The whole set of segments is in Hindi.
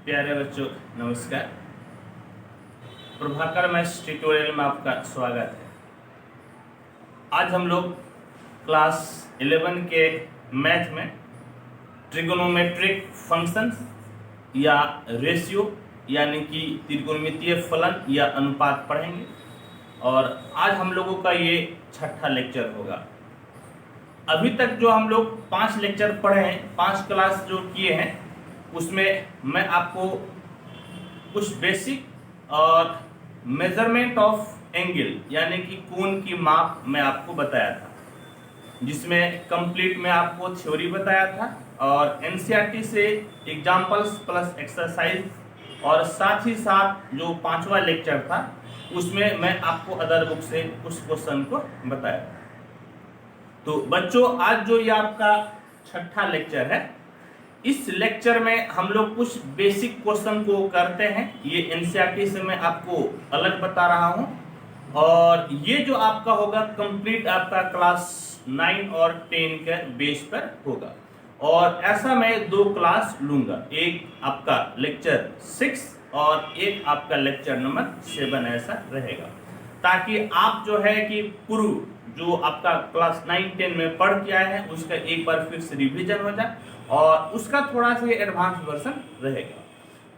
प्यारे बच्चों नमस्कार। प्रभाकर मैथ्स ट्यूटोरियल में आपका स्वागत है। आज हम लोग क्लास 11 के मैथ में ट्रिगोनोमेट्रिक फंक्शंस या रेशियो यानी कि त्रिकोणमितीय फलन या अनुपात पढ़ेंगे और आज हम लोगों का ये छठा लेक्चर होगा। अभी तक जो हम लोग 5 लेक्चर पढ़े हैं, 5 क्लास जो किए हैं, उसमें मैं आपको कुछ बेसिक और मेजरमेंट ऑफ एंगल यानी कि कोण की माप मैं आपको बताया था, जिसमें कंप्लीट में आपको थ्योरी बताया था और एनसीईआरटी से एग्जाम्पल्स प्लस एक्सरसाइज और साथ ही साथ जो 5वां लेक्चर था उसमें मैं आपको अदर बुक से उस क्वेश्चन को बताया। तो बच्चों आज जो ये आपका छठा लेक्चर है, इस लेक्चर में हम लोग कुछ बेसिक क्वेश्चन को करते हैं। ये एनसीईआरटी से मैं आपको अलग बता रहा हूं और ये जो आपका होगा कंप्लीट आपका क्लास 9 और 10 के बेस पर होगा और ऐसा मैं 2 क्लास लूंगा, एक आपका लेक्चर 6 और एक आपका लेक्चर नंबर 7 ऐसा रहेगा, ताकि आप जो है कि पूर्व जो आपका क्लास 9-10 में पढ़ के आए हैं उसका एक बार फिर से रिवीजन हो जाए और उसका थोड़ा सा एडवांस वर्जन रहेगा।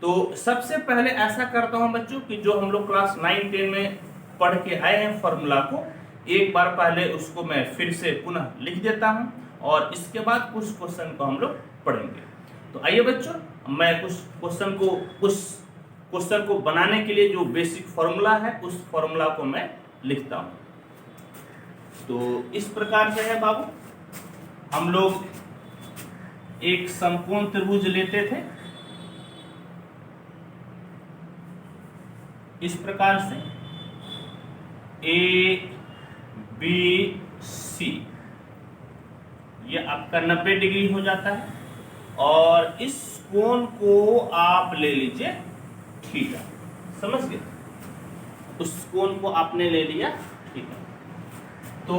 तो सबसे पहले ऐसा करता हूं बच्चों कि जो हम लोग क्लास 9-10 में पढ़ के आए हैं फॉर्मूला को, एक बार पहले उसको मैं फिर से पुनः लिख देता हूं और इसके बाद कुछ क्वेश्चन को हम लोग पढ़ेंगे। तो आइए बच्चों, मैं कुछ क्वेश्चन को बनाने के लिए जो बेसिक फॉर्मूला है उस फॉर्मूला को मैं लिखता हूं। तो इस प्रकार से है बाबू, हम लोग एक समकोण त्रिभुज लेते थे इस प्रकार से ए बी सी, ये आपका 90 डिग्री हो जाता है और इस कोण को आप ले लीजिए थीटा। समझ गए? उस कोण को आपने ले लिया थीटा। तो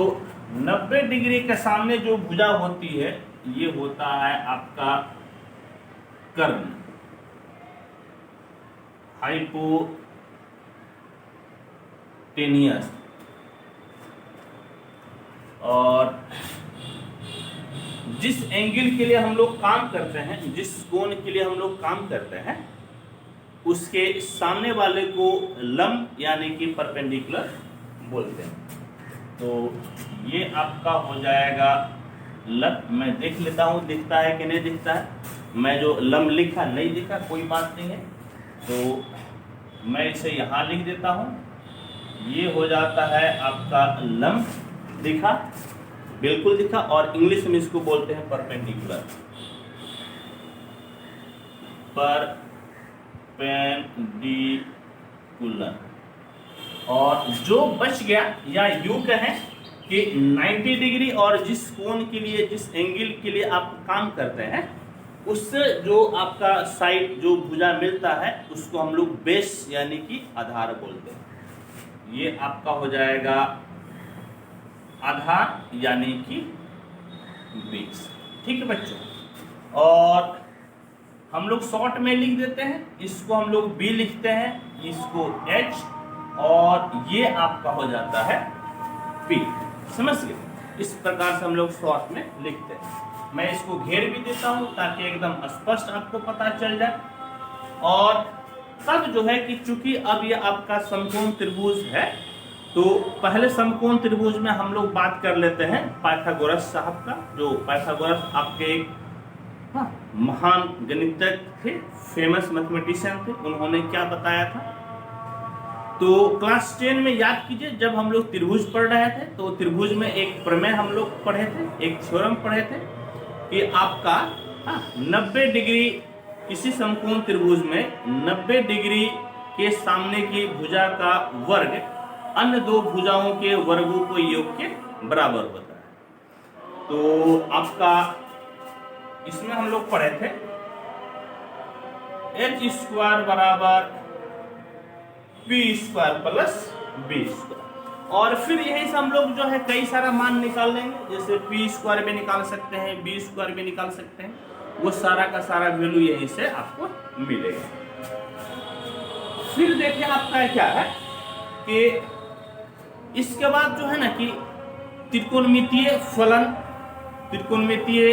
90 डिग्री के सामने जो भुजा होती है ये होता है आपका कर्ण, हाइपोटेनियस, और जिस एंगल के लिए हम लोग काम करते हैं, जिस कोण के लिए हम लोग काम करते हैं, उसके सामने वाले को लंब यानी कि परपेंडिकुलर बोलते हैं। तो ये आपका हो जाएगा लंब। मैं देख लेता हूँ दिखता है कि नहीं दिखता है। मैं जो लंब लिखा नहीं दिखा, कोई बात नहीं है, तो मैं इसे यहाँ लिख देता हूँ। ये हो जाता है आपका लंब, दिखा, बिल्कुल दिखा, और इंग्लिश में इसको बोलते हैं परपेंडिकुलर, परपेंडिकुलर। और जो बच गया या यूं कहें कि 90 डिग्री और जिस कोण के लिए, जिस एंगल के लिए आप काम करते हैं, उससे जो आपका साइड जो भुजा मिलता है उसको हम लोग बेस यानी कि आधार बोलते हैं। ये आपका हो जाएगा आधार यानी कि बेस। ठीक है बच्चों, और हम लोग शॉर्ट में लिख देते हैं, इसको हम लोग बी लिखते हैं, इसको एच, और ये आपका हो जाता है पी। समझ गए? इस प्रकार से हम लोग शॉर्ट में लिखते हैं। मैं इसको घेर भी देता हूं ताकि एकदम स्पष्ट आपको पता चल जाए। और तब जो है कि चूंकि अब ये आपका समकोण त्रिभुज है, तो पहले समकोण त्रिभुज में हम लोग बात कर लेते हैं पाइथागोरस साहब का। जो पाइथागोरस आपके एक महान गणितज्ञ थे, फेमस मैथमेटिशियन थे। उन्होंने क्या बताया था, तो क्लास 10 में याद कीजिए, जब हम लोग त्रिभुज पढ़ रहे थे तो त्रिभुज में एक प्रमेय हम लोग पढ़े थे, एक थ्योरम पढ़े थे कि आपका 90 डिग्री, किसी समकोण त्रिभुज में 90 डिग्री के सामने की भुजा का वर्ग अन्य 2 भुजाओं के वर्गों को योग के बराबर होता है। तो आपका इसमें हम लोग पढ़े थे h स्क्वायर बराबर p square plus b square, और फिर यही से हम लोग जो है कई सारा मान निकाल लेंगे, जैसे p स्क्वायर भी निकाल सकते हैं, b स्क्वायर भी निकाल सकते हैं, वो सारा का सारा वैल्यू यहीं से आपको मिलेगा। फिर देखिए आपका क्या है कि इसके बाद जो है ना कि त्रिकोणमितीय फलन, त्रिकोणमितीय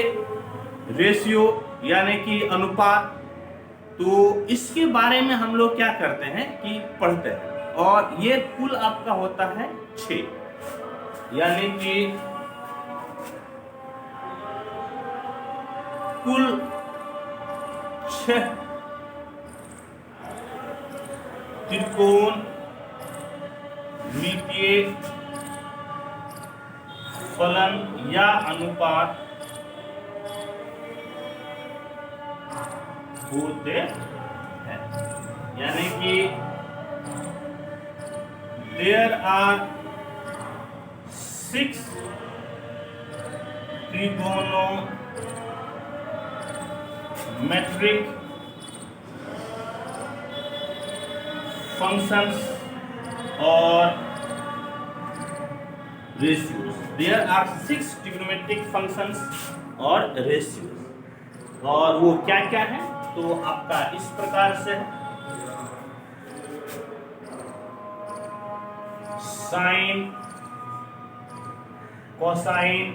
रेशियो यानी कि अनुपात, तो इसके बारे में हम लोग क्या करते हैं कि पढ़ते हैं। और ये कुल आपका होता है 6, यानी कि कुल 6 त्रिकोणमितीय फलन या अनुपात होते हैं। यानी कि there are 6 trigonometric functions or ratios. There are 6 trigonometric functions और ratios, और वो क्या क्या है तो आपका इस प्रकार से है। साइन, कोसाइन,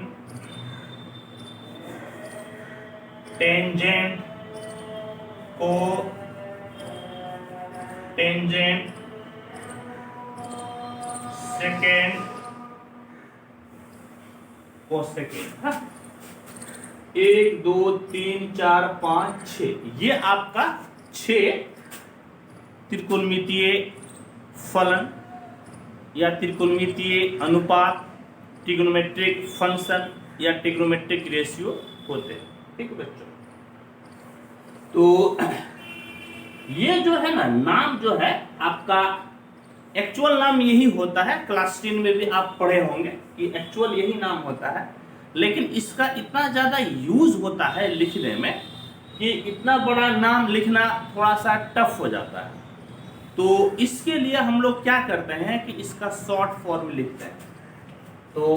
टेंजेंट, को टेंजेंट, सेकेंड, कोसेकेंड। 1 2 3 4 5 6, ये आपका 6 त्रिकोणमितीय फलन या त्रिकोणमितीय अनुपात, ट्रिग्नोमेट्रिक फंक्शन या ट्रिग्नोमेट्रिक रेशियो होते हैं। ठीक है बच्चों, तो ये जो है ना नाम जो है आपका एक्चुअल नाम यही होता है। क्लास 10 में भी आप पढ़े होंगे कि एक्चुअल यही नाम होता है, लेकिन इसका इतना ज्यादा यूज होता है लिखने में कि इतना बड़ा नाम लिखना थोड़ा सा टफ हो जाता है। तो इसके लिए हम लोग क्या करते हैं कि इसका शॉर्ट फॉर्म लिखते हैं। तो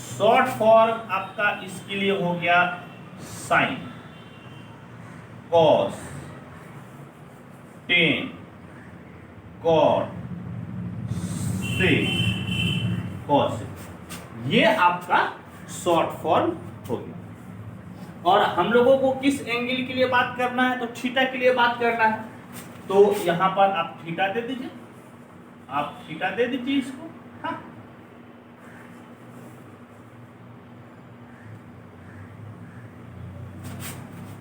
शॉर्ट फॉर्म आपका इसके लिए हो गया साइन, कॉस, टेन, कॉट, सेक, कॉसेक, ये आपका शॉर्ट फॉर्म हो गया। और हम लोगों को किस एंगल के लिए बात करना है तो थीटा के लिए बात करना है। तो यहां पर आप थीटा दे दीजिए, आप थीटा दे दीजिए इसको। हाँ,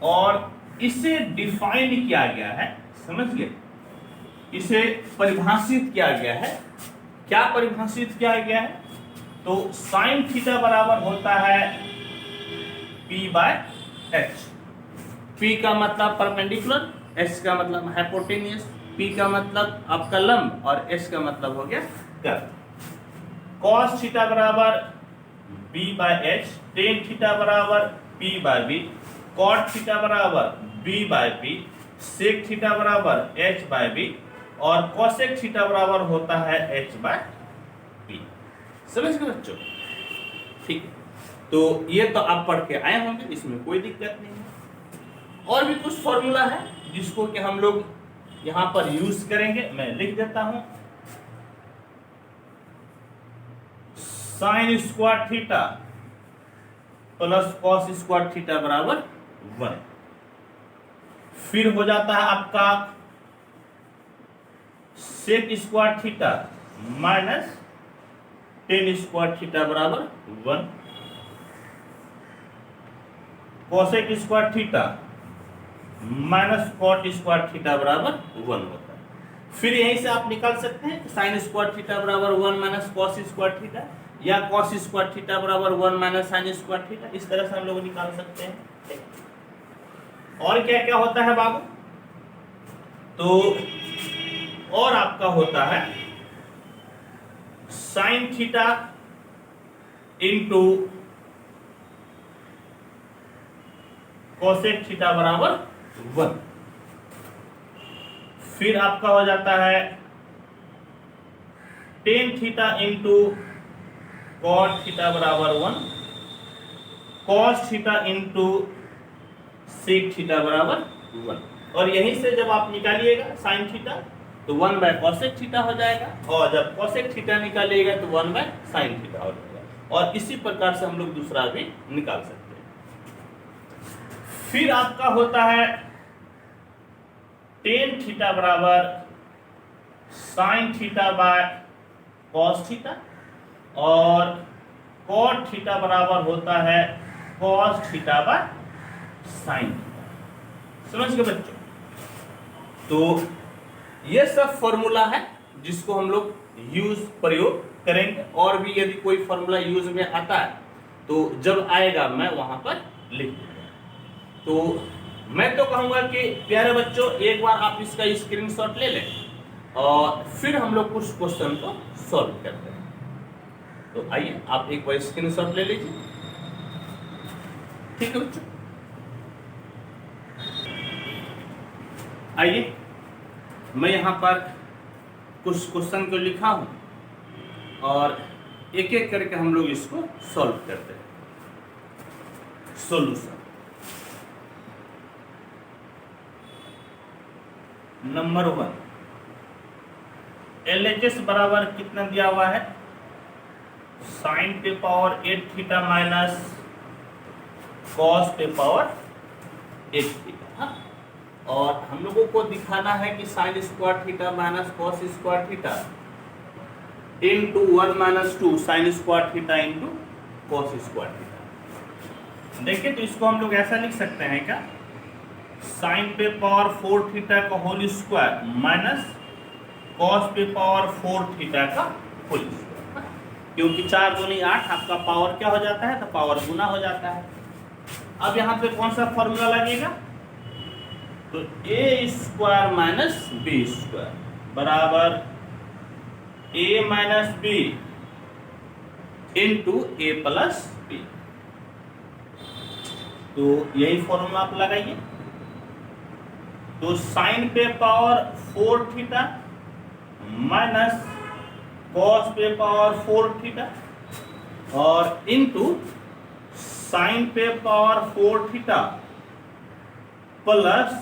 और इसे डिफाइन किया गया है, समझ गए, इसे परिभाषित किया गया है। क्या परिभाषित किया गया है तो साइन थीटा बराबर होता है P/h। P का मतलब परपेंडिकुलर, S का मतलब हाइपोटेन्यूस, P का मतलब आपका लंब और S का मतलब हो गया कर्व। cos थीटा बराबर B/h, टेन थीटा बराबर P/b, cot थीटा बराबर B/p, sec थीटा बराबर h/b और cosec थीटा बराबर होता है h/p। समझ गए बच्चों? ठीक है, तो ये तो आप पढ़ के आए होंगे, इसमें कोई दिक्कत नहीं है। और भी कुछ फॉर्मूला है जिसको कि हम लोग यहां पर यूज करेंगे, मैं लिख देता हूं। Sine square theta plus cos square theta बराबर 1। फिर हो जाता है आपका sec square theta minus tan square theta बराबर 1। Cosec square theta minus cot square theta बराबर 1 होता है। फिर यहीं से आप निकाल सकते हैं साइन स्क्वायर थीटा बराबर 1 माइनस कॉस स्क्वायर थीटा, या कॉस स्क्वायर थीटा बराबर 1 माइनस साइन स्क्वायर थीटा। इस तरह से हम लोग निकाल सकते हैं। और क्या क्या होता है बाबू, तो और आपका होता है sine theta into cosec theta बराबर 1। फिर आपका हो जाता है tan theta into cot theta बराबर 1, cos theta into sec theta बराबर 1। और यहीं से जब आप निकालिएगा साइन थीटा तो 1 बाय कॉसेक थीटा हो जाएगा, और जब कॉसेक थीटा निकालिएगा तो 1 बाय साइन थीटा हो जाएगा। और इसी प्रकार से हम लोग दूसरा भी निकाल सकते हैं। फिर आपका होता है टेन थीटा बराबर sine theta by cos theta, और कॉट थीटा बराबर होता है cos theta bye sine theta. समझ गए बच्चों? तो ये सब फॉर्मूला है जिसको हम लोग प्रयोग करेंगे, और भी यदि कोई फॉर्मूला यूज में आता है तो जब आएगा मैं वहां पर लिख दूंगा। तो मैं तो कहूंगा कि प्यारे बच्चों एक बार आप इसका स्क्रीनशॉट ले लें और फिर हम लोग कुछ क्वेश्चन को सॉल्व करते हैं। तो आइए आप एक बार स्क्रीनशॉट ले लीजिए, ठीक है बच्चों? आइए मैं यहाँ पर कुछ क्वेश्चन को लिखा हूं और एक एक करके हम लोग इसको सॉल्व करते हैं। सॉल्यूशन नंबर 1, LHS बराबर कितना दिया हुआ है? साइन पे पावर 8 थीटा माइनस कॉस पे पावर 8 थीटा। और हम लोगों को दिखाना है कि sine square theta minus cos square theta into 1 minus 2 sign square theta into cos square theta. देखिए तो इसको हम लोग ऐसा लिख सकते हैं क्या? साइन पे पावर 4 थीटा का होल स्क्वायर माइनस कॉस पे पावर 4 थीटा का होल स्क्वायर, क्योंकि 4 दूनी 8 आपका पावर क्या हो जाता है? तो पावर गुना हो जाता है। अब यहाँ पे कौन सा फॉर्मूला लगेगा? तो A square minus B square बराबर ए minus B into A plus B. तो यही फॉर्मूला आप लगाइए। तो साइन पे पावर 4 थीटा माइनस कॉस पे पावर 4 थीटा और इंटू साइन पे पावर 4 थीटा प्लस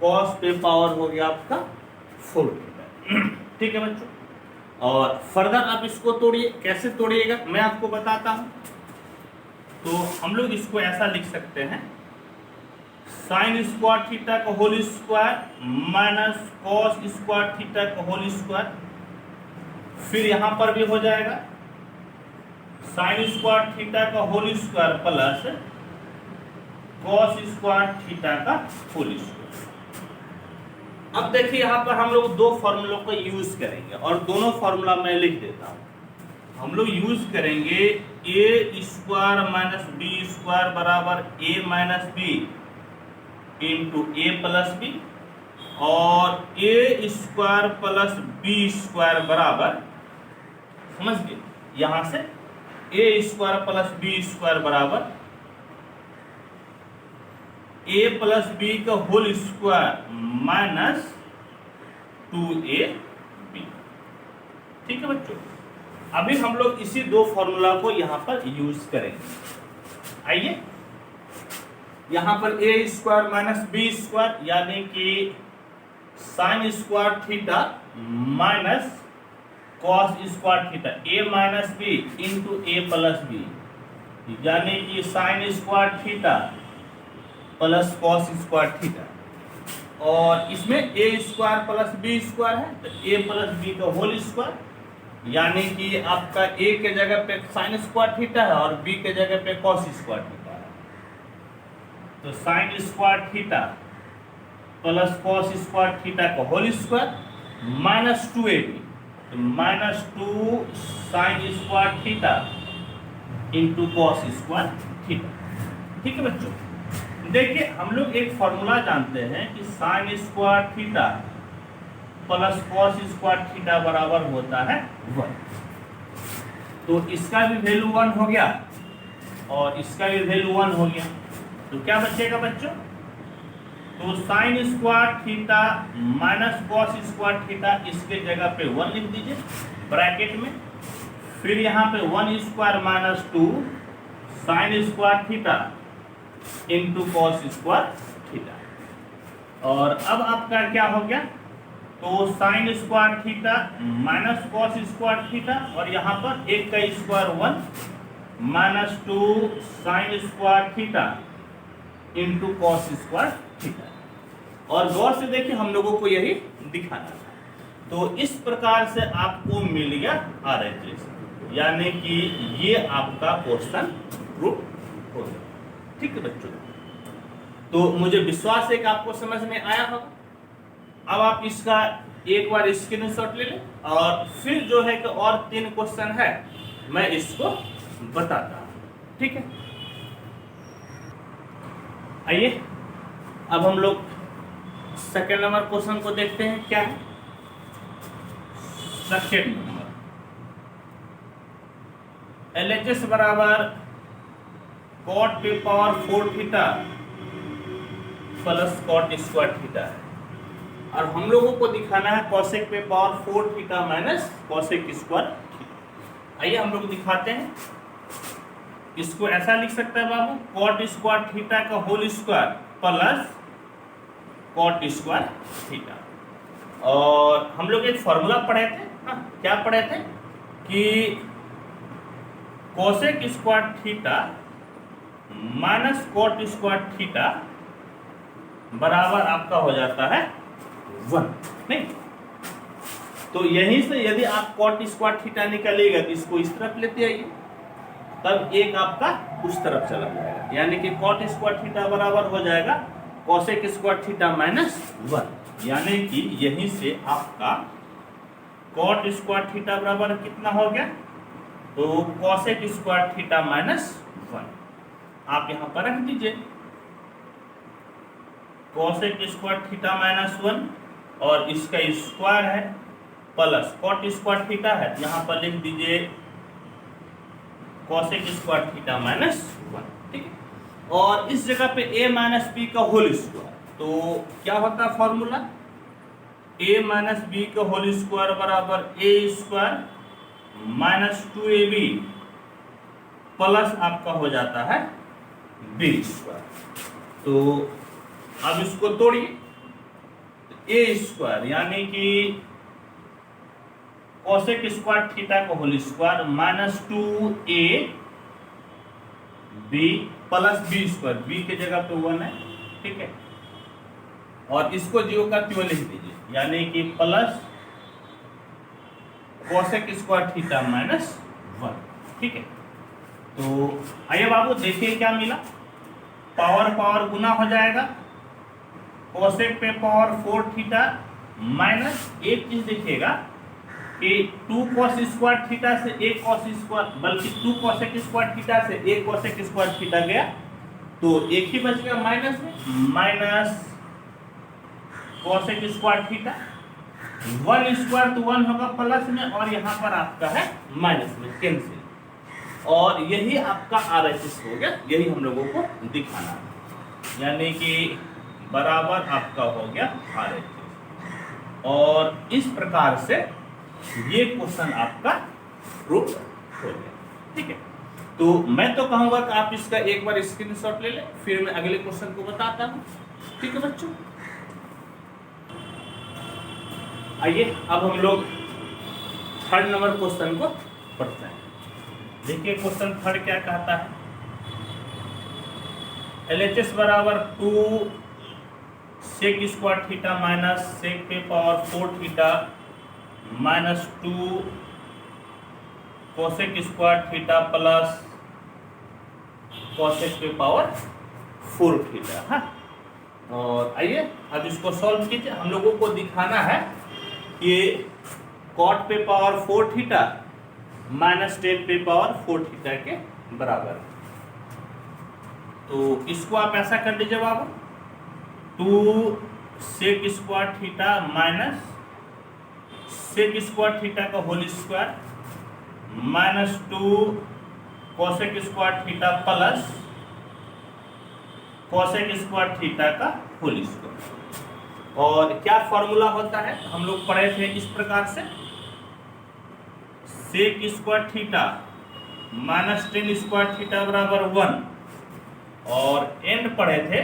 कॉस पे पावर हो गया आपका 4 थीटा। ठीक है बच्चों? और फर्दर आप इसको तोड़िए। कैसे तोड़िएगा मैं आपको बताता हूं। तो हम लोग इसको ऐसा लिख सकते हैं, साइन स्क्वायर थीटा का whole square minus cos square theta का होल स्क्वायर, फिर यहां पर भी हो जाएगा साइन स्क्वायर थीटा का whole square plus cos square theta का होल स्क्वायर। अब देखिए यहाँ पर हम लोग दो फॉर्मूलों को यूज करेंगे और दोनों फॉर्मूला मैं लिख देता हूं। हम लोग यूज करेंगे ए स्क्वायर माइनस बी स्क्वायर बराबर ए minus B into A plus B, और ए स्क्वायर प्लस बी स्क्वायर बराबर, समझ गए, यहां से ए स्क्वायर प्लस बी स्क्वायर बराबर ए प्लस बी का होल स्क्वायर माइनस 2ab। ठीक है बच्चों? अभी हम लोग इसी दो फॉर्मूला को यहां पर यूज करेंगे। आइए यहां पर A square minus B square यानी कि sine square theta minus cos square theta A minus B into A plus B, यानी कि sine square theta plus cos square theta, और इसमें A square plus B square है तो ए प्लस बी का होल स्क्वायर, यानी कि आपका ए के जगह पे साइन स्क्वायर थीटा है और बी के जगह पे कॉस स्क्वायर थीटा है। तो sign square theta plus cos square theta का होल स्क्वायर माइनस 2ab, तो minus 2 sign square theta into cos square theta. ठीक है बच्चों? देखिए हम लोग एक फॉर्मूला जानते हैं कि sine square theta plus cos square theta बराबर होता है 1। तो इसका भी वैल्यू 1 हो गया और इसका भी वैल्यू 1 हो गया, तो क्या बचेगा बच्चों? तो sign square theta minus cos square theta, इसके जगह पे 1 लिख दीजिए ब्रैकेट में, फिर यहाँ पे 1 square minus 2 sign square theta into cos square theta. और अब आपका क्या हो गया, तो sign square theta minus cos square theta, और यहाँ पर एक का square 1 minus 2 sign square theta into cos square theta. और गौर से देखिए हम लोगों को यही दिखाना था। तो इस प्रकार से आपको मिल गया RHS, यानी कि ये आपका क्वेश्चन प्रूफ हो गया। ठीक है बच्चों, तो मुझे विश्वास है कि आपको समझ में आया होगा। अब आप इसका एक बार स्क्रीनशॉट ले लें, और फिर जो है कि और 3 क्वेश्चन है मैं इसको बताता हूं। ठीक है, आइए अब हम लोग सेकेंड नंबर क्वेश्चन को देखते हैं। क्या है सेकेंड नंबर, LHS बराबर कॉट पे power 4 theta plus cot square theta है, और हम लोगों को दिखाना है कॉसेक पे power 4 theta minus cosec square theta. आइए हम लोग दिखाते हैं। इसको ऐसा लिख सकता है बाबू, कॉट स्क्वायर थीटा का whole square plus cot square theta. और हम लोग एक फॉर्मूला पढ़े थे, क्या पढ़े थे कि cosec square theta minus cot square theta बराबर आपका हो जाता है 1, नहीं? तो यहीं से यदि आप कॉट स्क्वायर थीटा निकालिएगा तो इसको इस तरफ लेते आइए, तब एक आपका उस तरफ चला जाएगा, यानी कि कॉट स्क्वायर थीटा बराबर हो जाएगा कोसेक स्क्वायर थीटा माइनस 1, यानी कि यहीं से आपका कॉट स्क्वायर थीटा बराबर कितना हो गया, तो कोसेक स्क्वायर थीटा माइनस 1 आप यहां पर रख दीजिए। कोसेक स्क्वायर थीटा माइनस 1 और इसका स्क्वायर है प्लस कॉट स्क्वायर थीटा है, यहां पर लिख दीजिए कोसेक स्क्वायर थीटा माइनस 1। ठीक है, और इस जगह पे a माइनस बी का होल स्क्वायर, तो क्या होता है फॉर्मूला, a माइनस बी का होल स्क्वायर बराबर a square minus 2ab plus आपका हो जाता है b स्क्वायर। तो अब इसको तोड़िए, a स्क्वायर यानी कि कोसेक स्क्वायर थीटा का whole square minus 2ab plus b square, b के जगह पे 1 है। ठीक है, और इसको जीरो का क्यों लिख दीजिए, यानी कि plus cosec square theta minus 1। ठीक है, तो आइए बाबू देखिए क्या मिला, पावर पावर गुना हो जाएगा, कोसेक पे पावर 4 थीटा माइनस, एक चीज देखिएगा कि 2 कॉस स्क्वायर थीटा से 1 कॉस स्क्वायर, बल्कि 2 कोसेक स्क्वायर थीटा से 1 कोसेक स्क्वायर थीटा गया, तो एक ही बच गया माइनस में, minus cosec square theta, 1 square तो 1 होगा प्लस में, और यहाँ पर आपका है माइनस में, कैंसिल, और यही आपका RHS हो गया। यही हम लोगों को दिखाना है, यानी कि बराबर आपका हो गया RHS। और इस प्रकार से ये क्वेश्चन आपका प्रूफ हो गया। ठीक है, तो मैं तो कहूंगा कि आप इसका एक बार स्क्रीनशॉट ले लें, फिर मैं अगले क्वेश्चन को बताता हूं। ठीक है बच्चों, आइए अब हम लोग थर्ड नंबर क्वेश्चन को पढ़ते हैं। देखिए क्वेश्चन थर्ड क्या कहता है, LHS बराबर 2 sec square theta minus sec पे power 4 theta minus 2 cosec square theta plus cosec पे पावर 4 थीटा। हाँ, और आइए अब इसको सॉल्व कीजिए। हम लोगों को दिखाना है कि कॉट पे पावर 4 थीटा माइनस टेन पे पावर 4 थीटा के बराबर। तो इसको आप ऐसा कर दीजिए बाबू, 2 sec square theta minus sec square theta का whole square minus 2 cosec square theta plus cosec square theta का होल स्क्वायर। और क्या फॉर्मूला होता है, हम लोग पढ़े थे इस प्रकार से, sec square theta minus tan square theta बराबर 1, और एंड पढ़े थे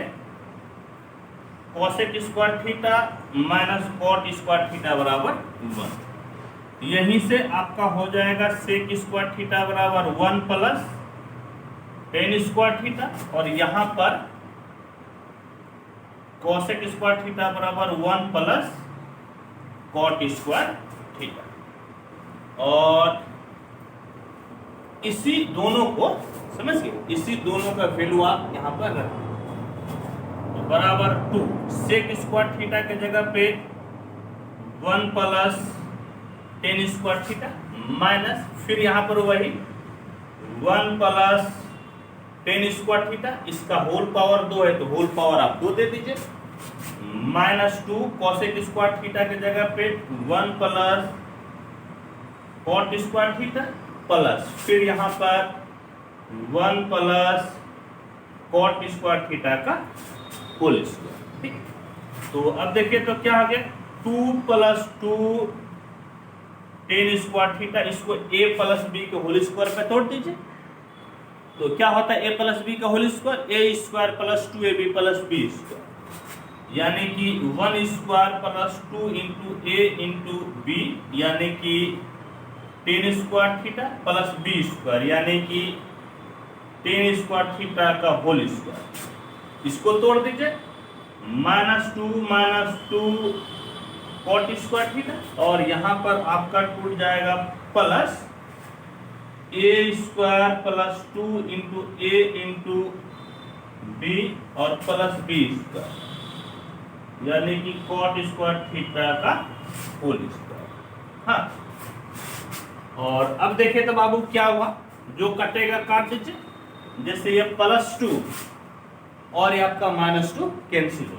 cosec square theta minus cot square theta बराबर 1। यहीं से आपका हो जाएगा सेक स्क्वायर थीटा बराबर 1 प्लस टेन स्क्वायर थीटा, और यहाँ पर कॉसेक स्क्वायर थीटा बराबर 1 प्लस कॉट स्क्वायर थीटा। और इसी दोनों को समझ गए, इसी दोनों का वैल्यू आप यहाँ पर रखें, तो बराबर 2 सेक स्क्वायर थीटा के जगह पे 1 plus ten square theta minus फिर यहाँ पर वही 1 प्लस टेन स्क्वायर थीटा, इसका होल पावर 2 है तो होल पावर आप 2 दे दीजिए, माइनस 2 कॉसेक स्क्वायर थीटा के जगह पे 1 plus cot square theta plus फिर यहाँ पर 1 प्लस कॉट स्क्वायर थीटा का होल स्क्वायर। ठीक, तो अब देखिए तो क्या आ गया 2 प्लस 2 टेन स्क्वायर थीटा, इसको a प्लस बी के होल स्क्वायर पे तोड़ दीजिए, तो क्या होता है a प्लस बी का whole square, a square plus 2ab plus B square, यानी कि 1 square plus 2 into a into B, यानी कि tan square theta plus B square, यानी कि टेन स्क्वायर थीटा का होल स्क्वायर। इसको तोड़ दीजिए, माइनस 2 कॉट स्क्वायर थीटा, और यहाँ पर आपका टूट जाएगा plus a square plus 2 into a into b और प्लस बी स्क्वायर, यानी कि कॉट स्क्वायर थीटा का होल स्क्वायर। हाँ, और अब देखें तो बाबू क्या हुआ, जो कटेगा काट दीजिए, जैसे ये प्लस 2 और ये आपका माइनस 2 कैंसिल हो,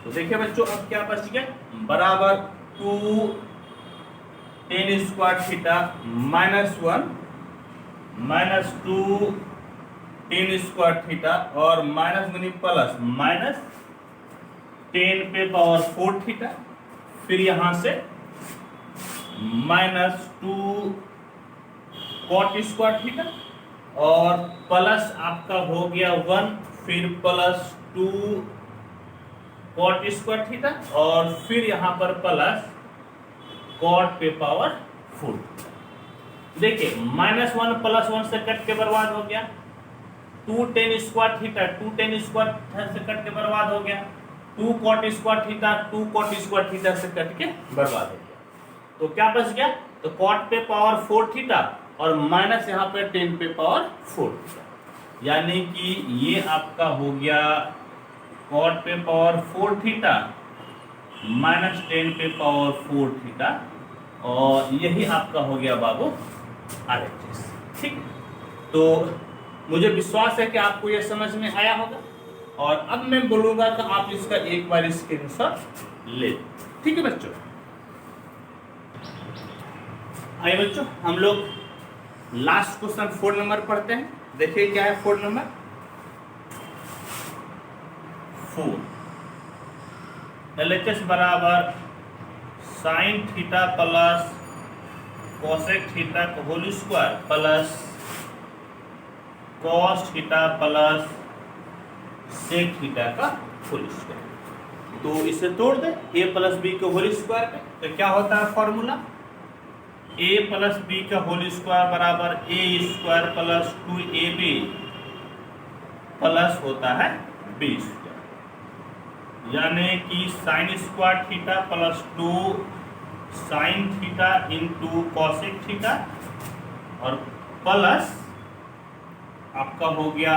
तो देखिए बच्चों अब क्या बच गया, बराबर 2 tan square theta minus 1 minus 2 tan square theta और माइनस गुनी प्लस माइनस 10 पे पावर 4 थीटा, फिर यहां से माइनस 2 कॉट स्क्वायर थीटा और प्लस आपका हो गया 1, फिर प्लस 2 कॉट स्क्वायर थीटा और फिर यहां पर प्लस कॉट पे पावर 4। देखिए माइनस 1 प्लस 1 से कट के बर्बाद हो गया, 2 tan square theta 2 tan square से कट के बर्बाद हो गया, 2 cot square theta 2 cot square theta से कट के बर्बाद हो गया, तो क्या बच गया, तो कॉट पे पावर 4 थीटा और माइनस यहाँ पे 10 पे पावर 4 थीटा, यानी कि ये आपका हो गया कॉट पे पावर 4 थीटा माइनस 10 पे पावर 4 थीटा, और यही आपका हो गया बाबू RHS। ठीक, तो मुझे विश्वास है कि आपको यह समझ में आया होगा, और अब मैं बोलूंगा तो आप इसका एक बार स्क्रीनशॉट ले। ठीक है बच्चों, आइए बच्चों हम लोग लास्ट क्वेश्चन 4 नंबर पढ़ते हैं। देखिए क्या है 4 नंबर, 4 LHS बराबर sine theta plus cosec theta का whole square plus cos theta plus sec theta का होल स्क्वायर। तो इसे तोड़ दे a प्लस बी के होल स्क्वायर पे, तो क्या होता है फॉर्मूला, a प्लस बी का होल स्क्वायर बराबर a square plus 2ab plus होता है b स्क्वायर, यानी कि sine square theta plus 2 sine theta into cosec theta और प्लस आपका हो गया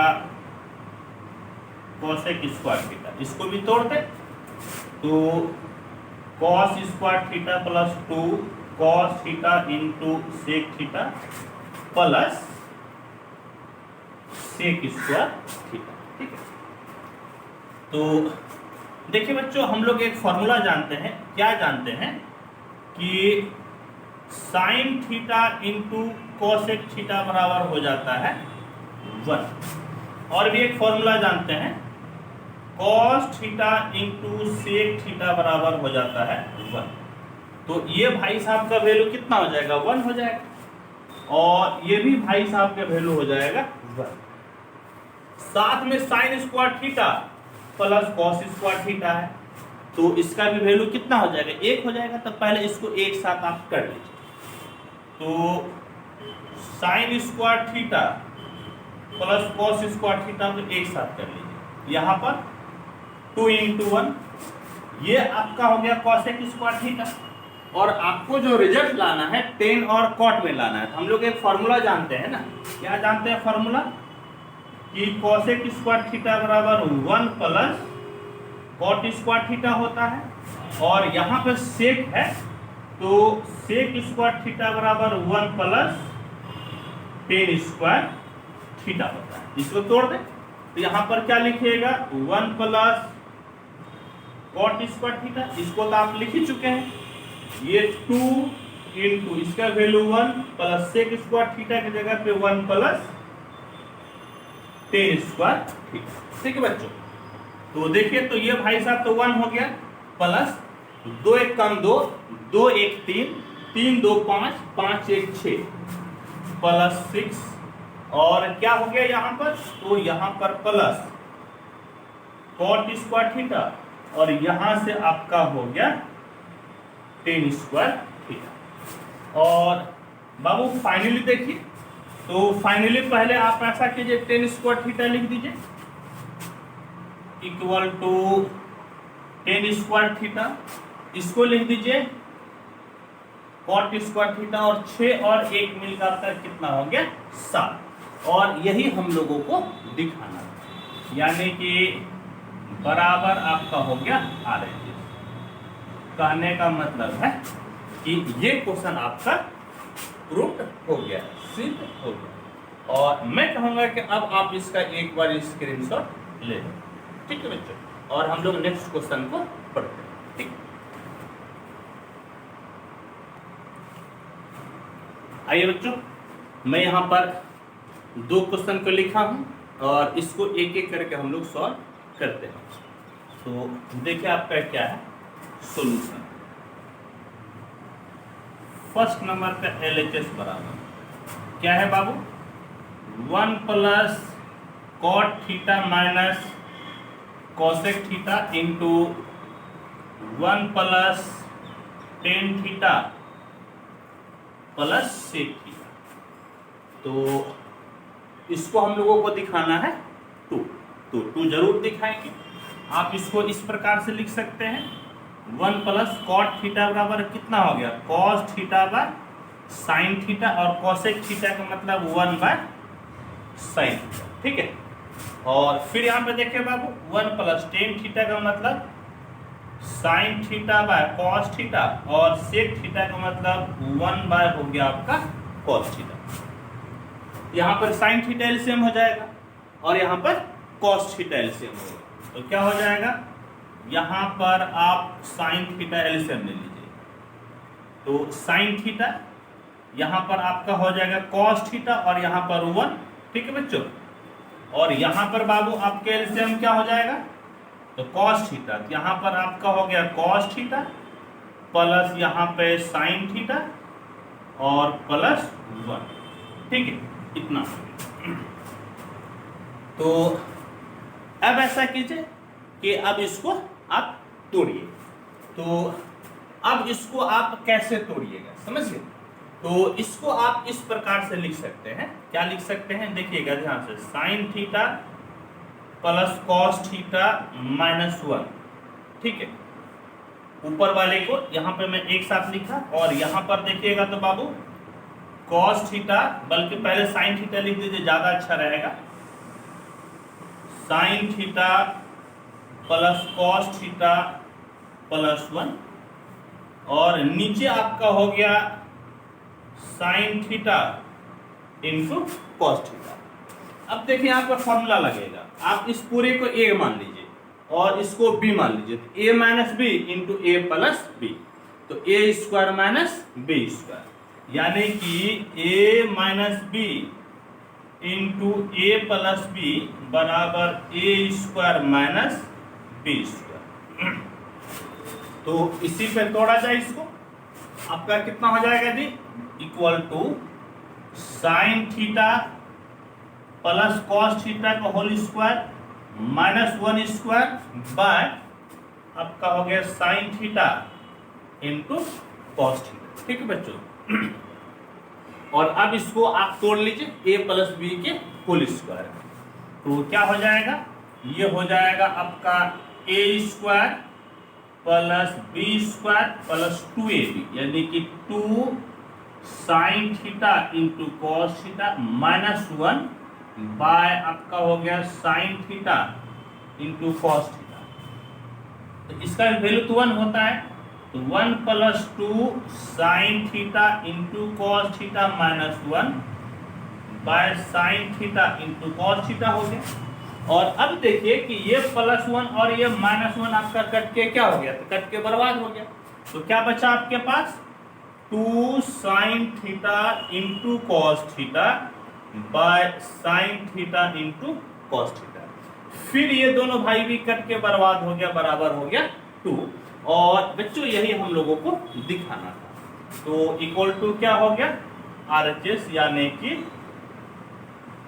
कॉसेक स्क्वायर थीटा। इसको भी तोड़ दे, तो cos square theta plus 2 cos theta into sec theta plus sec square theta. ठीक है, तो देखिए बच्चों हम लोग एक फॉर्मूला जानते हैं, क्या जानते हैं कि sign theta into cosec theta बराबर हो जाता है 1, और भी एक फॉर्मूला जानते हैं cos theta into sec theta बराबर हो जाता है 1। तो ये भाई साहब का वैल्यू कितना हो जाएगा, 1 हो जाएगा, और ये भी भाई साहब का वैल्यू हो जाएगा 1। साथ में sign square theta plus cos square theta है, तो इसका भी वैल्यू कितना हो जाएगा, 1 हो जाएगा। तो पहले इसको एक साथ आप कर लीजिए। तो sign square theta plus cos square theta को एक साथ कर लीजिए। यहाँ पर 2 × 1, ये आपका हो गया कॉसेक स्क्वायर थीटा। और आपको जो रिजल्ट लाना है टेन और कॉट में लाना है। हम लोग एक फॉर्मूला जानते हैं ना, क्या जानते हैं फॉर्मूला, कि कॉसेक स्क्वायर थीटा बराबर 1 प्लस कॉट स्क्वायर थीटा होता है। और यहाँ पे सेक है, तो सेक स्क्वायर थीटा बराबर 1 प्लस टेन स्क्वायर थीटा होता है। इसको तोड़ दें तो यहाँ पर क्या लिखिएगा, 1 प्लस कॉट स्क्वायर थीटा, इसको तो आप लिख ही चुके हैं। ये 2 × इसका value 1 plus sec square theta की जगह पे 1 प्लस टेन स्क्वायर थीटा। ठीक है बच्चों, तो देखिए, तो ये भाई साहब तो 1 हो गया, प्लस 2 × 1 = 2, 2 × 1 = 3, 3 × 2 = 5, 5 × 1 = 6, प्लस 6। और क्या हो गया यहाँ पर, तो यहाँ पर प्लस कॉट स्क्वायर थीटा, और यहाँ से आपका हो गया टेन स्क्वायर थीटा। और बाबू फाइनली देखिए, तो फाइनली पहले आप ऐसा कीजिए, टेन स्क्वायर थीटा लिख दीजिए equal to tan square theta, इसको लिख दीजिए कॉट स्क्वायर थीटा, और 6 और 1 मिलकर आपका कितना हो गया, 7। और यही हम लोगों को दिखाना है, यानी कि बराबर आपका हो गया RHS। कहने का मतलब है कि ये क्वेश्चन आपका प्रूफ हो गया, सिद्ध हो गया। और मैं कहूंगा कि अब आप इसका एक बार स्क्रीनशॉट ले लो। ठीक है बच्चों, और हम लोग नेक्स्ट क्वेश्चन को पढ़ते हैं। ठीक, आइए बच्चों, मैं यहाँ पर 2 क्वेश्चन को लिखा हूँ और इसको एक एक करके हम लोग सॉल्व करते हैं। तो देखिए आपका क्या है सॉल्यूशन। फर्स्ट नंबर का LHS बराबर क्या है बाबू, 1 plus cot theta minus cosec theta into 1 plus tan theta plus sec theta. तो इसको हम लोगों को दिखाना है 2, तो 2 जरूर दिखाएंगे। आप इसको इस प्रकार से लिख सकते हैं, 1 प्लस कॉट थीटा बराबर कितना हो गया, cos theta bye sine theta, और कॉसेक थीटा का मतलब 1 बाय साइन थीटा। ठीक है, और फिर यहाँ पे देखिए बाबू, 1 प्लस टेन थीटा का मतलब sine theta by cos theta, और सेक थीटा का मतलब 1 बाय हो गया आपका कॉस थीटा। यहाँ पर साइन थीटा एलसीएम हो जाएगा और यहाँ पर कॉस थीटा एलसीएम होगा, तो क्या हो जाएगा, यहाँ पर आप साइन थीटा एलसीएम ले लीजिए, तो साइन थीटा यहाँ पर आपका हो जाएगा कॉस थीटा, और यहाँ पर 1। ठीक है बच्चों, और यहाँ पर बाबू आपके एलसीएम क्या हो जाएगा, तो कॉस थीटा, यहाँ पर आपका हो गया कॉस थीटा प्लस यहाँ पे साइन थीटा और प्लस 1। ठीक है, इतना। तो अब ऐसा कीजिए कि अब इसको आप तोड़िए। तो अब इसको आप कैसे तोड़िएगा समझिए, तो इसको आप इस प्रकार से लिख सकते हैं। क्या लिख सकते हैं, देखिएगा ध्यान से, sign theta plus cos theta minus 1। ठीक है, ऊपर वाले को यहाँ पे मैं एक साथ लिखा, और यहाँ पर देखिएगा तो बाबू कॉस थीटा, बल्कि पहले साइन थीटा लिख दीजिए, ज्यादा अच्छा रहेगा, sign theta plus cos theta plus 1, और नीचे आपका हो गया sine theta into cos theta. अब देखिए आपका फॉर्मूला लगेगा, आप इस पूरे को ए मान लीजिए और इसको बी मान लीजिए, तो ए minus B into A plus B, तो A square minus B square, यानी कि ए minus B into A plus B बराबर ए स्क्वायर माइनस बी स्क्वायर। तो इसी पे तोड़ा जाए इसको, आपका कितना हो जाएगा जी, equal to sine theta plus cos theta का होल स्क्वायर -1 स्क्वायर बाय आपका हो गया sine theta into cos theta. ठीक है बच्चों, और अब इसको आप तोड़ लीजिए a प्लस बी के होल स्क्वायर। तो क्या हो जाएगा, ये हो जाएगा आपका a square plus B square plus 2ab, यानी कि 2 sine theta into cos theta -1 by आपका हो गया sine theta into cos theta. तो इसका वैल्यू तो 1 होता है, तो 1 plus 2 sine theta into cos theta -1 by sine theta into cos theta हो गया। और अब देखिए कि ये +1 और ये -1 आपका कट के क्या हो गया, तो कट के बर्बाद हो गया। तो क्या बचा आपके पास, 2 sine theta into cos theta bye sine theta into cos theta. फिर ये दोनों भाई भी कट के बर्बाद हो गया, बराबर हो गया 2। और बच्चों यही हम लोगों को दिखाना था। तो इक्वल टू क्या हो गया, RHS यानी कि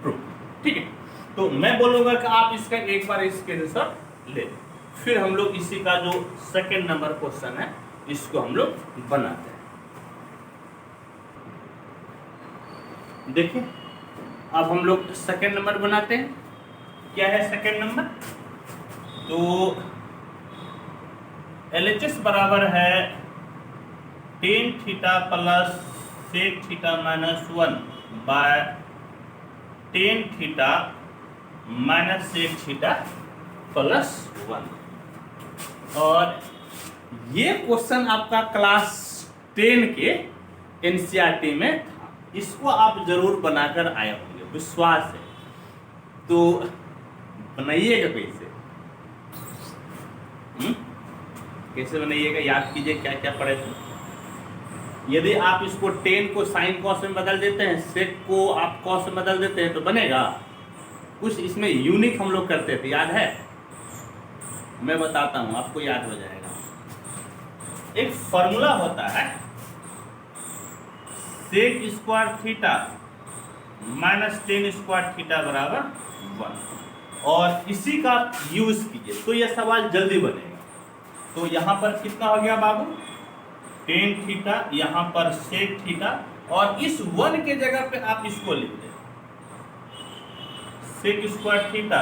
ट्रू। ठीक है, तो मैं बोलूंगा कि आप इसका एक बार इसके आंसर ले, फिर हम लोग इसी का जो सेकंड नंबर क्वेश्चन है इसको हम लोग बनाते हैं। देखिए अब हम लोग सेकंड नंबर बनाते हैं। क्या है सेकंड नंबर, तो LHS बराबर है tan theta plus sec theta -1 by tan theta minus sec theta plus 1। और ये क्वेश्चन आपका क्लास 10 के NCERT में था, इसको आप जरूर बनाकर आए होंगे, विश्वास है। तो बनाइएगा कैसे, कैसे बनाइएगा, याद कीजिए क्या क्या पढ़े थे। यदि आप इसको 10 को साइन कॉस में बदल देते हैं, सेक को आप कॉस में बदल देते हैं, तो बनेगा कुछ इसमें यूनिक हम लोग करते थे, याद है? मैं बताता हूं, आपको याद हो जाएगा। एक फॉर्मूला होता है sec square theta minus tan square theta बराबर 1, और इसी का यूज कीजिए तो यह सवाल जल्दी बनेगा। तो यहाँ पर कितना हो गया बाबू, टेन थीटा, यहाँ पर सेक थीटा, और इस 1 के जगह पे आप इसको लिख दें sec square theta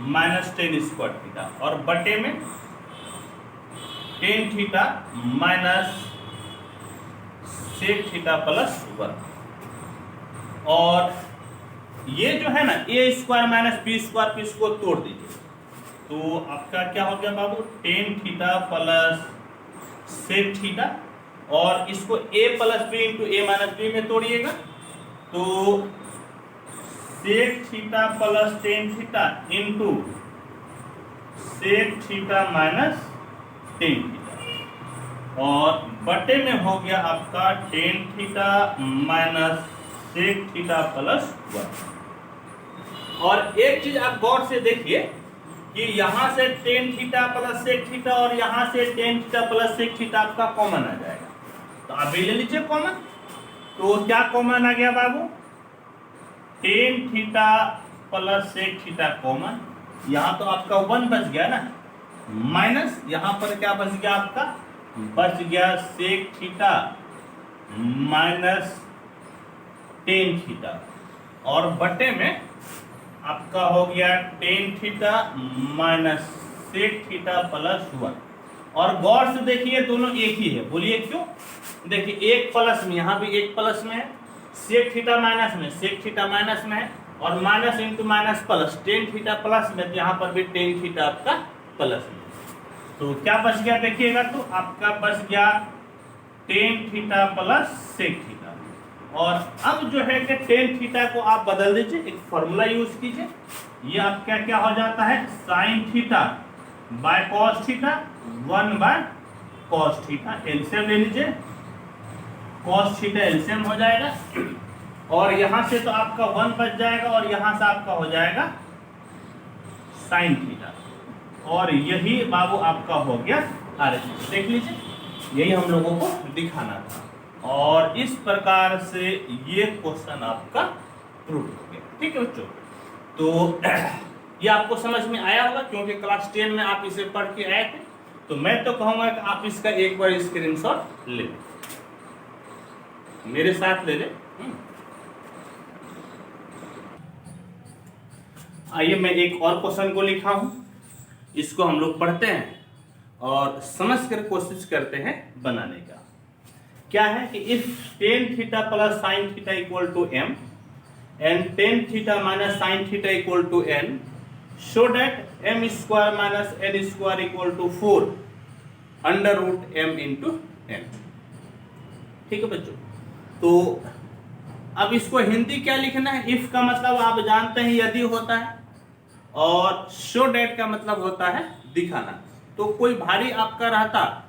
minus tan square theta, और बटे में tan theta minus sec theta plus 1। और ये जो है ना A square minus B square पे इसको तोड़ दीजिए, तो आपका क्या हो गया बाबू, tan theta plus sec theta, और इसको A plus B into A minus B में तोड़िएगा, तो sec theta plus tan theta into sec theta minus tan theta, और बटे में हो गया आपका tan theta minus sec theta plus 1। और एक चीज आप गौर से देखिए कि यहां से tan theta plus sec theta और यहां से tan theta plus sec theta आपका कॉमन आ जाएगा, तो आप ले लीजिए कॉमन। तो क्या कॉमन आ गया बाबू, tan theta plus sec theta common, यहां तो आपका 1 बच गया ना, माइनस यहां पर क्या बच गया आपका, बच गया sec theta minus tan theta, और बटे में आपका हो गया tan theta minus sec theta plus 1। और गौर से देखिए दोनों एक ही है, बोलिए क्यों, देखिए एक प्लस में, यहाँ भी एक प्लस में है, सेक थीटा माइनस में, सेक थीटा माइनस में है, और minus into minus plus, tan theta plus में, यहाँ पर भी टेन थीटा आपका प्लस में। तो क्या बच गया देखिएगा, तो आपका बच गया tan theta plus sec theta. और अब जो है कि टेन थीटा को आप बदल दीजिए, एक फॉर्मूला यूज कीजिए, ये आपका क्या हो जाता है, sine theta by cos theta 1 by cos theta, LCM ले लीजिए, कॉस थीटा एलसीएम हो जाएगा, और यहां से तो आपका 1 बच जाएगा, और यहां से आपका हो जाएगा साइन थीटा, और यही बाबू आपका हो गया RHS। देख लीजिए, यही हम लोगों को दिखाना था, और इस प्रकार से ये क्वेश्चन आपका प्रूव हो गया। ठीक है बच्चों, तो ये आपको समझ में आया होगा क्योंकि क्लास 10 में आप इसे पढ़ के आए थे। तो मैं तो कहूँगा कि आप इसका एक बार स्क्रीनशॉट ले लें, मेरे साथ ले लें। आइए मैं एक और क्वेश्चन को लिखा हूं, इसको हम लोग पढ़ते हैं और समझ कर कोशिश करते हैं बनाने का। क्या है कि if tan theta plus sine theta equal to m and tan theta minus sine theta equal to n, show that m square minus n square equal to 4 under root m into n. ठीक है बच्चों, तो अब इसको हिंदी क्या लिखना है? इफ का मतलब आप जानते हैं यदि होता है, और शो डेट का मतलब होता है दिखाना। तो कोई भारी आपका रहता,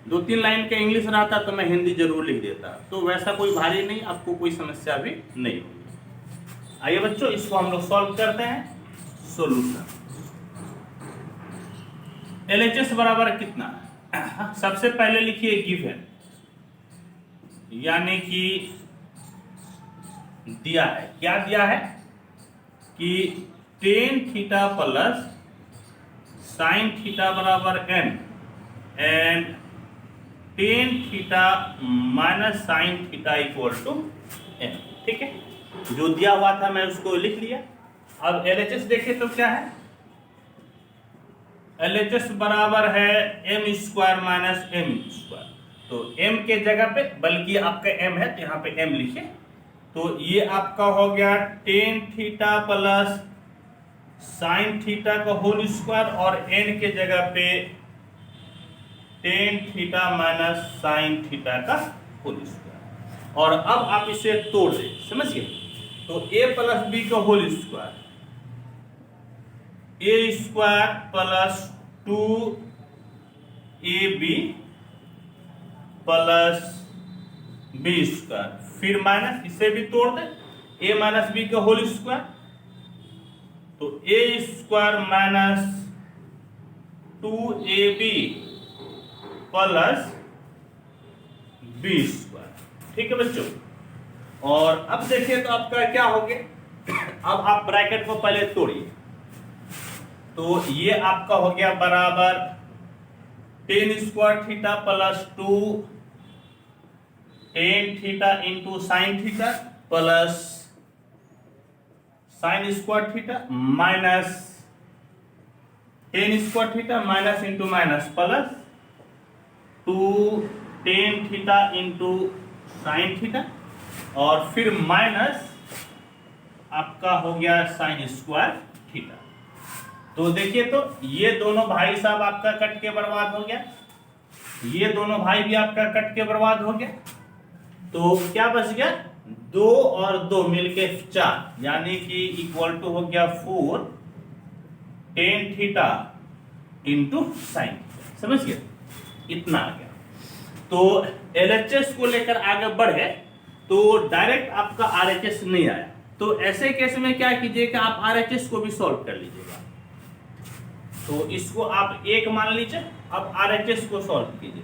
2-3 लाइन का इंग्लिश रहता तो मैं हिंदी जरूर लिख देता, तो वैसा कोई भारी नहीं, आपको कोई समस्या भी नहीं होगी। आइए बच्चों इसको हम लोग सॉल्व करते हैं। सॉल्यूशन LHS बराबर कितना? सबसे पहले लिखिए गिवन, यानी कि दिया है। क्या दिया है कि tan theta plus sine theta बराबर n and tan theta minus sine theta equal to n। ठीक है, जो दिया हुआ था मैं उसको लिख लिया। अब LHS देखें तो क्या है? LHS बराबर है m square minus m square. तो m के जगह पे, बल्कि आपका m है तो यहाँ पे m लिखिए। तो ये आपका हो गया tan theta plus sine theta का होल स्क्वायर और n के जगह पे tan theta minus sine theta का होल स्क्वायर। और अब आप इसे तोड़ दें, समझिए। तो a प्लस बी का whole square, A square plus 2ab plus B square, फिर माइनस, इसे भी तोड़ दें, a माइनस बी का होल स्क्वायर। तो A square minus 2ab plus B square. ठीक है बच्चों, और अब देखिए तो आपका क्या हो गया। अब आप ब्रैकेट को पहले तोड़िए, तो ये आपका हो गया बराबर ten square theta plus 2 ten theta into sine theta plus sign square theta minus tan square theta minus into minus plus 2 ten theta into sine theta, और फिर माइनस आपका हो गया साइन स्क्वायर थीटा। तो देखिए तो ये दोनों भाई साहब आपका कट के बर्बाद हो गया, ये दोनों भाई भी आपका कट के बर्बाद हो गया। तो क्या बच गया? 2 और 2 मिलके 4, यानी कि इक्वल टू हो गया 4 टेन थीटा इंटू साइन। समझ गए? इतना आ गया। तो LHS को लेकर आगे बढ़े तो डायरेक्ट आपका RHS नहीं आया, तो ऐसे केस में क्या कीजिएगा, आप RHS को भी सॉल्व कर लीजिएगा। तो इसको आप 1 मान लीजिए। अब RHS को सॉल्व कीजिए।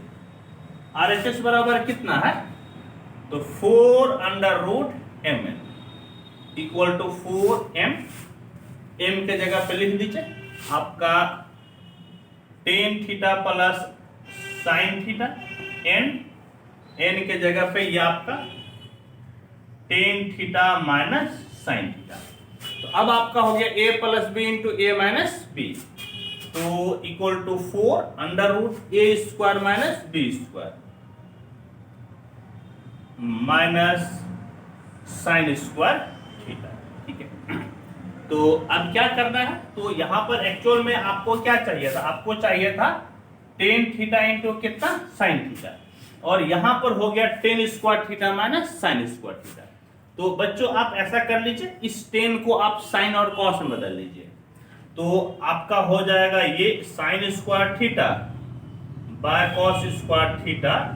RHS बराबर कितना है? तो 4 under root mn equal to 4m, m के जगह पे लिख दीजिए आपका tan theta plus sine theta, n के जगह पे ये आपका tan theta minus sine theta. तो अब आपका हो गया a plus B into A minus B, तो equal to 4 under root A square minus B square minus sine square theta. ठीक है, तो अब क्या करना है? तो यहां पर एक्चुअल में आपको क्या चाहिए था? आपको चाहिए था टेन थीटा इंटू कितना? साइन थीटा, और यहां पर हो गया ten square theta minus sine square theta. तो बच्चों आप ऐसा कर लीजिए, इस टेन को आप साइन और कॉस में बदल लीजिए, तो आपका हो जाएगा ये sign square theta by cos square theta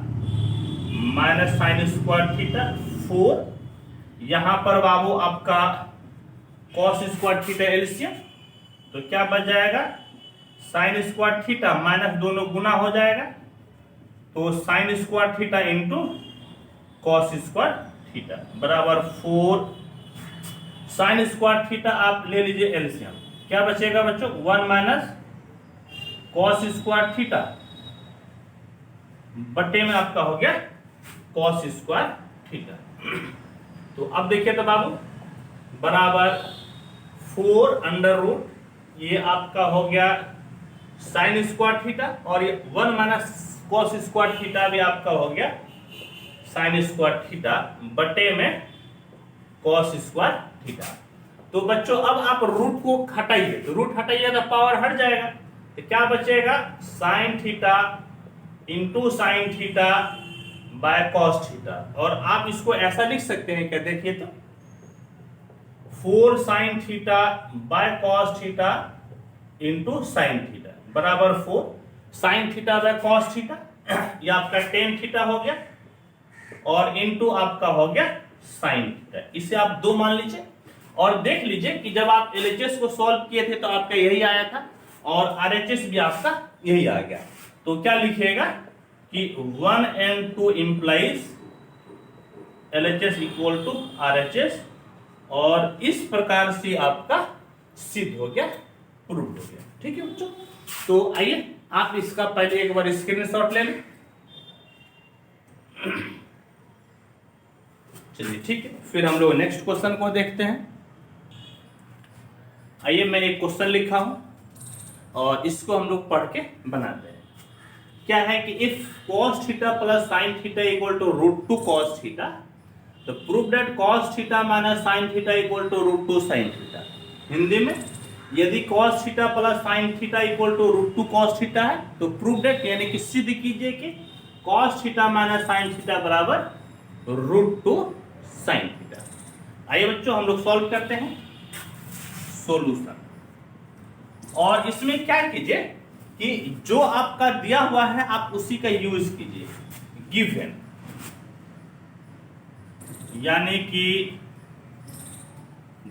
minus sine square theta 4। यहां पर बाबू आपका कॉस स्क्वायर थीटा एलसीएम, तो क्या बच जाएगा? साइन स्क्वायर थीटा माइनस दोनों गुना हो जाएगा, तो sign square theta into cos square theta बराबर 4 साइन स्क्वायर थीटा। आप ले लीजिए एलसीएम, क्या बचेगा बच्चों, 1 माइनस कॉस स्क्वायर थीटा बटे में आपका हो गया कॉस स्क्वायर थीटा। तो अब देखिए तो बाबू बराबर 4 अंडर रूट, ये आपका हो गया साइन स्क्वायर थीटा, और ये 1 माइनस कॉस स्क्वायर थीटा भी आपका हो गया साइन स्क्वायर थीटा बटे में कॉस स्क्वायर थीटा। तो बच्चों अब आप रूट को हटाइए, तो रूट हटाइए तो पावर हट जाएगा, तो क्या बचेगा, sign theta into sine theta by cos theta. और आप इसको ऐसा लिख सकते हैं क्या, देखिए तो 4 sine theta by cos theta into sine theta बराबर 4 sine theta by cos theta, ये आपका टेन थीटा हो गया, और इंटू आपका हो गया साइन थीटा। इसे आप 2 मान लीजिए, और देख लीजिए कि जब आप LHS को सॉल्व किए थे तो आपका यही आया था, और RHS भी आपका यही आ गया। तो क्या लिखिएगा कि 1 and 2 implies LHS equal to RHS, और इस प्रकार से आपका सिद्ध हो गया, प्रूव हो गया। ठीक है बच्चों, तो आइए आप इसका पहले एक बार स्क्रीनशॉट ले लें। चलिए ठीक है, फिर हम लोग नेक्स्ट क्वेश्चन को देखते हैं। आइए मैं एक क्वेश्चन लिखा हूं और इसको हम लोग पढ़ के बनाते हैं। क्या है कि if cos theta plus sine theta equal to √2 cos theta, तो prove that cos theta minus sine theta equal to √2 sine theta. Hindi में, यदि cos theta plus sine theta equal to √2 cos theta है तो प्रूव दैट यानी कि सिद्ध कीजिए कि cos theta minus sine theta बराबर √2 साइन थीटा। आइए बच्चों हम लोग सॉल्व करते हैं सॉल्यूशन। और इसमें क्या कीजिए कि जो आपका दिया हुआ है आप उसी का यूज कीजिए, गिवन, यानी कि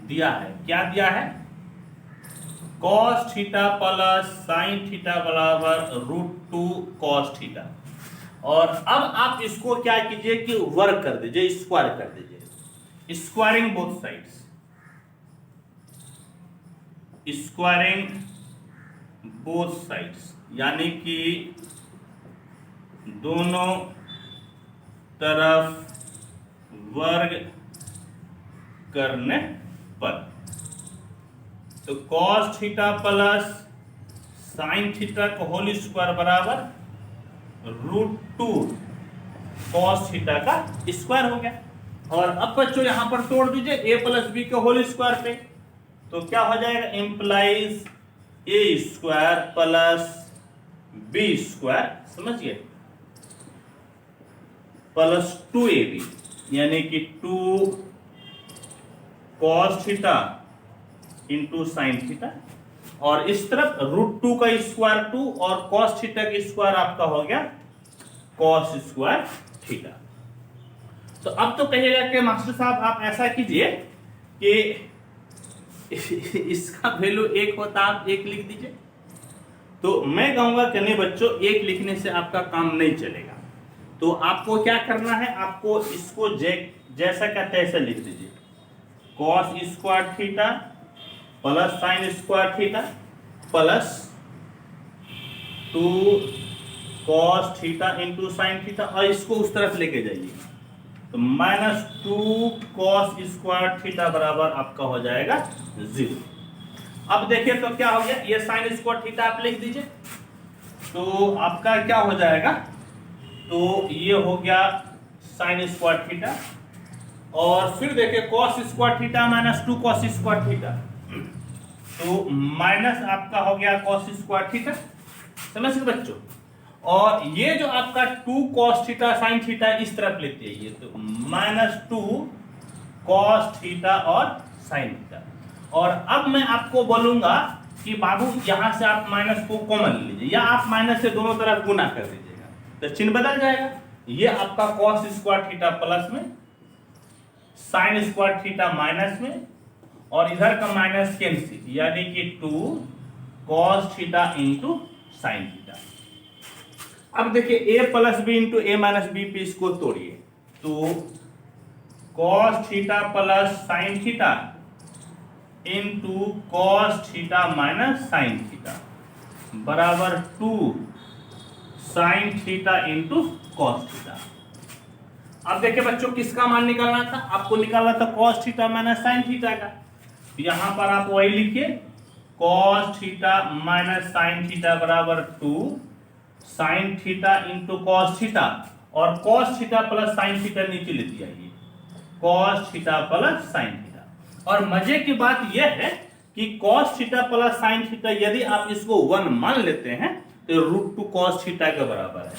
दिया है, क्या दिया है, cos theta plus sine theta बराबर √2 cos थीटा। और अब आप इसको क्या कीजिए कि वर्क कर दीजिए, स्क्वायर कर दीजिए, squaring both sides, squaring both sides, यानी कि दोनों तरफ वर्ग करने पर। तो cos theta plus sine theta का होल स्क्वायर बराबर √2 cos थीटा का स्क्वायर हो गया। और अब बच्चों यहां पर तोड़ दीजिए a प्लस बी के होल स्क्वायर पे, तो क्या हो जाएगा, implies a square plus b square, समझिए, प्लस 2ab, यानी कि 2 cos theta into sine theta, और इस तरफ √2 का स्क्वायर 2 और cos थीटा का स्क्वायर आपका हो गया cos स्क्वायर थीटा। तो अब तो कहिएगा कि मास्टर साहब आप ऐसा कीजिए कि इसका वैल्यू 1 होता, आप 1 लिख दीजिए। तो मैं कहूंगा कि नहीं बच्चों, 1 लिखने से आपका काम नहीं चलेगा। तो आपको क्या करना है, आपको इसको जैसा का तैसा लिख दीजिए, cos square theta plus sign square theta plus 2 cos theta into sine theta, और इसको उस तरफ लेके जाइए, तो -2 cos स्क्वायर थीटा बराबर आपका हो जाएगा 0। अब देखिए तो क्या हो गया, ये साइन स्क्वायर थीटा आप लिख दीजिए, तो आपका क्या हो जाएगा, तो ये हो गया साइन स्क्वायर थीटा, और फिर देखिए cos square theta -2 cos square theta, तो माइनस आपका हो गया cos स्क्वायर थीटा, समझ गए बच्चों। और ये जो आपका 2 cos थीटा साइन थीटा इस तरफ लेते हैं, ये तो -2 cos थीटा और साइन थीटा। और अब मैं आपको बोलूंगा कि बाबू यहां से आप माइनस को कॉमन लीजिए, या आप माइनस से दोनों तरफ गुना कर दीजिएगा, तो चिन्ह बदल जाएगा। ये आपका cos स्क्वायर थीटा प्लस में, साइन स्क्वायर थीटा माइनस में, और इधर का माइनस कैंसिल, यानी कि 2 cos theta into sine theta. अब देखिए a plus B into A minus b पे इसको तोड़िए, तो cos theta plus sine theta into cos theta minus sine theta बराबर 2 sine theta into cos theta. अब देखिए बच्चों, किसका मान निकालना था? आपको निकालना था cos theta minus sine theta का। यहां पर आप वही लिखिए, cos theta minus sine theta बराबर 2 sine theta into cos theta, और cos theta plus sine theta नीचे ले दिया, ये cos theta plus sine theta. और मजे की बात यह है कि cos theta plus sine theta यदि आप इसको 1 मान लेते हैं तो रूट 2 कॉस थीटा के बराबर है,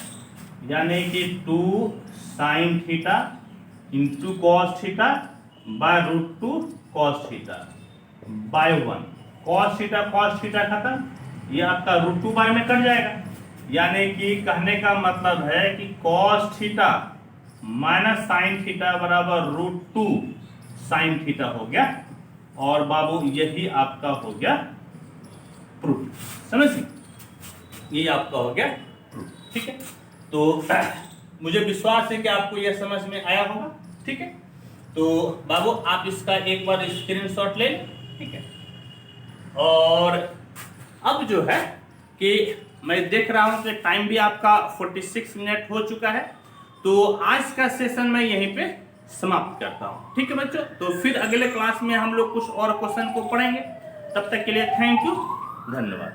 यानी कि 2 sine theta into cos theta by root 2 cos theta by 1। Cos theta खत्म, ये आपका रूट 2 बाय में कट जाएगा, यानी कि कहने का मतलब है कि cos theta minus sine theta बराबर रूट 2 साइन थीटा हो गया। और बाबू यही आपका हो गया प्रूफ, समझिए, ये आपका हो गया प्रूफ। ठीक है, तो मुझे विश्वास है कि आपको यह समझ में आया होगा। ठीक है, तो बाबू आप इसका एक बार स्क्रीनशॉट ले लें। ठीक है, और अब जो है कि मैं देख रहा हूं कि टाइम भी आपका 46 मिनट हो चुका है, तो आज का सेशन मैं यहीं पे समाप्त करता हूं। ठीक है बच्चों, तो फिर अगले क्लास में हम लोग कुछ और क्वेश्चन को पढ़ेंगे। तब तक के लिए थैंक यू, धन्यवाद।